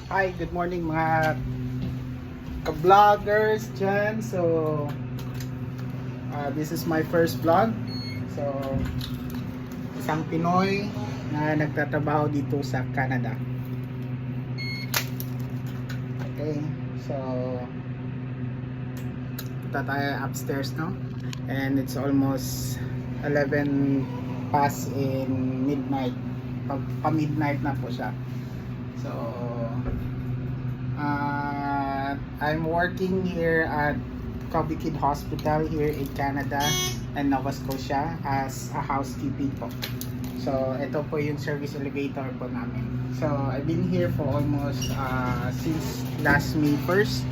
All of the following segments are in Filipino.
Hi, good morning mga ka-vloggers dyan. So, this is my first vlog. So, isang Pinoy na nagtatrabaho dito sa Canada. Okay, so punta tayo upstairs, no? And it's almost 11 past in midnight. Pa-midnight na po siya. So, I'm working here at Covey Kid Hospital here in Canada and Nova Scotia as a housekeeping po. So, ito po yung service elevator po namin. So, I've been here for almost since last May 1st.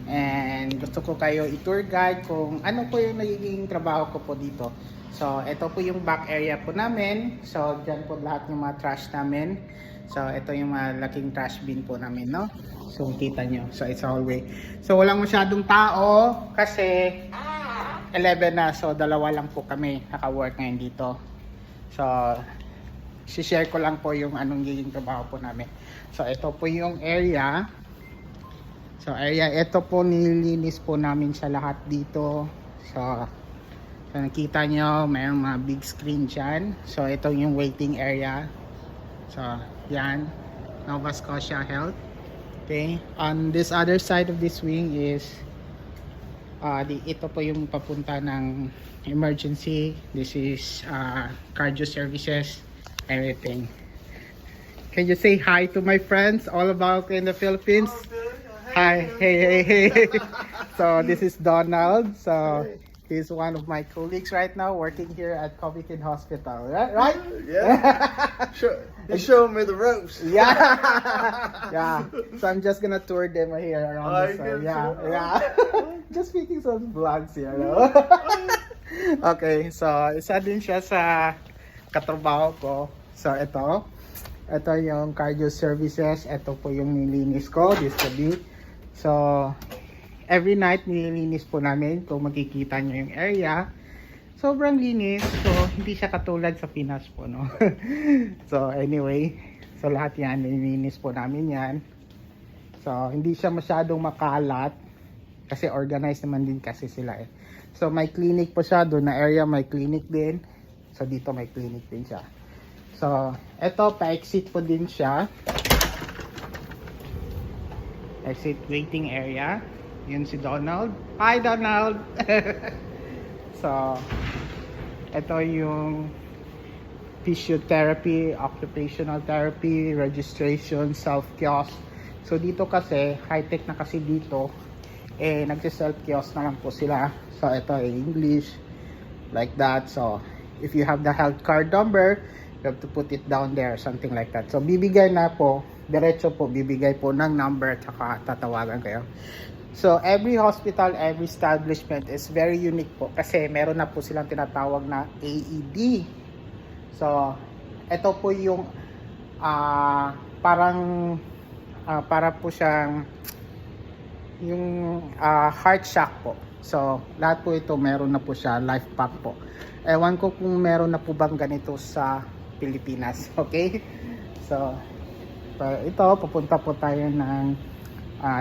And gusto ko kayo i-tour guide kung ano po yung nagiging trabaho ko po dito. So, ito po yung back area po namin. So, dyan po lahat ng mga trash namin. So, ito yung malaking trash bin po namin, no? So, kita nyo. So, it's hallway. So, walang masyadong tao kasi 11 na. So, dalawa lang po kami naka-work ngayon dito. So, share ko lang po yung anong giging trabaho po namin. So, ito po yung area. So, ito po nililinis po namin sa lahat dito. So, nakita nyo, mayroong mga big screen dyan. So, ito yung waiting area. So, yan. Nova Scotia Health. Okay. On this other side of this wing is ito po yung papunta ng emergency. This is cardio services, everything. Can you say hi to my friends all about in the Philippines? Hi, hey. So this is Donald. So he's one of my colleagues right now working here at Covey Kid Hospital. Right? Yeah. He's showing me the ropes. Yeah. Yeah. So I'm just gonna tour them here around this. Yeah. Just making some vlogs here. No? Okay. So isa din siya sa katrabaho ko. So ito yung cardio services. Ito po yung nilinis ko. This gabi. So, every night nililinis po namin. Kung makikita nyo yung area, sobrang linis. So, hindi siya katulad sa Pinas po, no? So, anyway. So, lahat yan, nililinis po namin yan. So, hindi siya masyadong makalat. Kasi organized naman din kasi sila eh. So, may clinic po siya. Doon na area may clinic din. So, dito may clinic din siya. So, eto, pa-exit po din siya. Exit waiting area. Yun si Donald. Hi, Donald! So, ito yung physiotherapy, occupational therapy, registration, self-kiosk. So, dito kasi, high-tech na kasi dito, nagsi-self-kiosk na lang po sila. So, ito ay English, like that. So, if you have the health card number, you have to put it down there, something like that. So, bibigay na po, diretso po, bibigay po ng number, tsaka tatawagan kayo. So, every hospital, every establishment is very unique po kasi meron na po silang tinatawag na AED. So, ito po yung para po siyang yung heart shock po. So, lahat po ito meron na po siya, life pack po. Ewan ko kung meron na po bang ganito sa Pilipinas. Okay? So, ito, papunta po tayo ng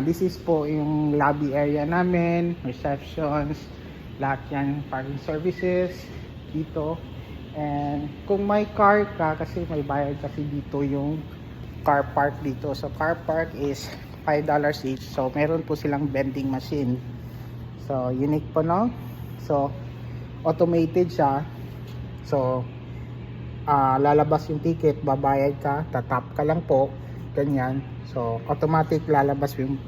this is po yung lobby area namin, receptions, lahat yan, parking services dito. And kung may car ka, kasi may bayad kasi dito yung car park dito. So car park is $5 each. So meron po silang vending machine. So unique po, no? So automated siya. So lalabas yung ticket, babayad ka, tatap ka lang po, ganyan. So automatic lalabas yung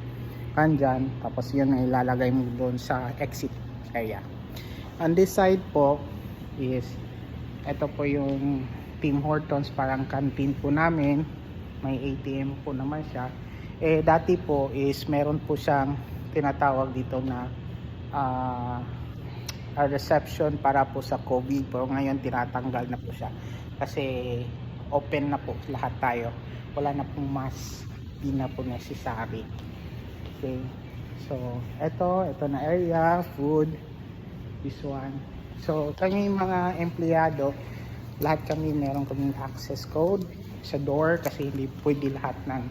kanjan, tapos yun ay ilalagay mo doon sa exit area. On this side po is ito po yung Tim Hortons, parang canteen po namin. May ATM po naman siya. Dati po is meron po siyang tinatawag dito na a reception para po sa COVID, pero ngayon tinatanggal na po siya kasi open na po lahat tayo, wala na pong mask, di na po necessary. Okay, so ito na area, food, this one. So kami mga empleyado, lahat kami meron kaming access code sa door kasi hindi pwede lahat ng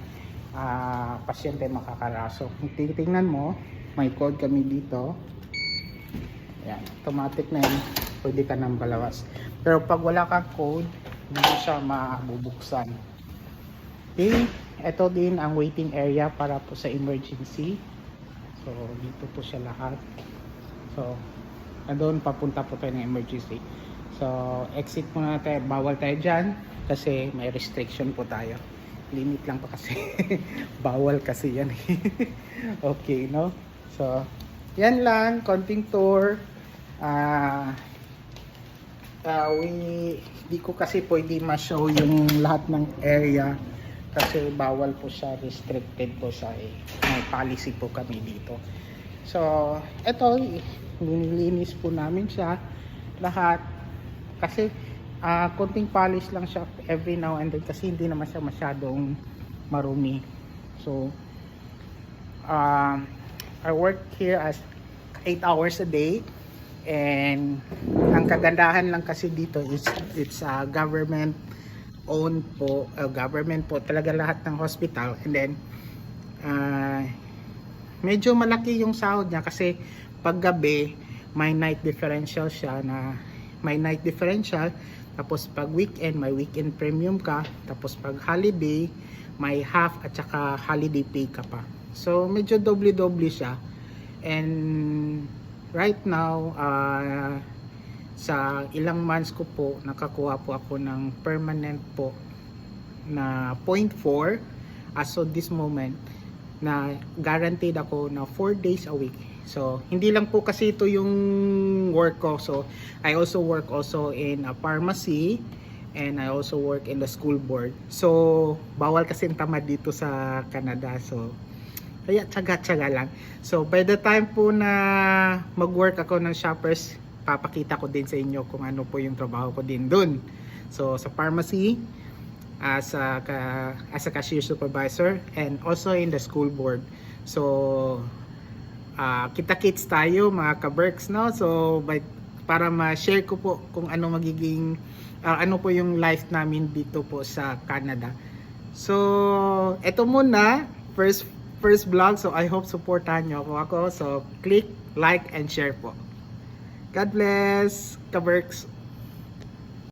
pasyente makakaraso. Kung titingnan mo, may code kami dito. Yan, automatic na yun. Pwede ka nang balawas. Pero pag wala kang code, hindi siya mabubuksan. Okay, ito din ang waiting area para po sa emergency. So, dito po siya lahat. So, doon papunta po tayo ng emergency. So, exit muna tayo. Bawal tayo dyan kasi may restriction po tayo. Limit lang pa kasi. Bawal kasi yan. Okay, no? So, yan lang. Konting tour. Di ko kasi pwede ma-show yung lahat ng area kasi bawal po siya, restricted po siya eh. May policy po kami dito. So, eto, nililinis po namin siya lahat kasi konting polish lang siya every now and then kasi hindi naman siya masyadong marumi. So, I work here as 8 hours a day. And ang kagandahan lang kasi dito is it's government owned po, government po talaga lahat ng hospital. And then medyo malaki yung sahod niya kasi pag gabi may night differential siya na may night differential, tapos pag weekend may weekend premium ka, tapos pag holiday may half at saka holiday pay ka pa. So medyo doble-doble siya. And right now, sa ilang months ko po, nakakuha po ako ng permanent po na 0.4 as of this moment na guaranteed ako na 4 days a week. So, hindi lang po kasi ito yung work ko. So, I also work also in a pharmacy and I also work in the school board. So, bawal kasi tamad dito sa Canada. So, kaya tsaga-tsaga lang. So, by the time po na mag-work ako ng Shoppers, papakita ko din sa inyo kung ano po yung trabaho ko din dun. So, sa pharmacy, as a cashier supervisor, and also in the school board. So, kita-kits tayo mga ka-Berks, no? So, para ma-share ko po kung ano magiging, ano po yung life namin dito po sa Canada. So, eto muna, first vlog, so I hope supportahan nyo ako. So click, like, and share po. God bless, ka-Berks.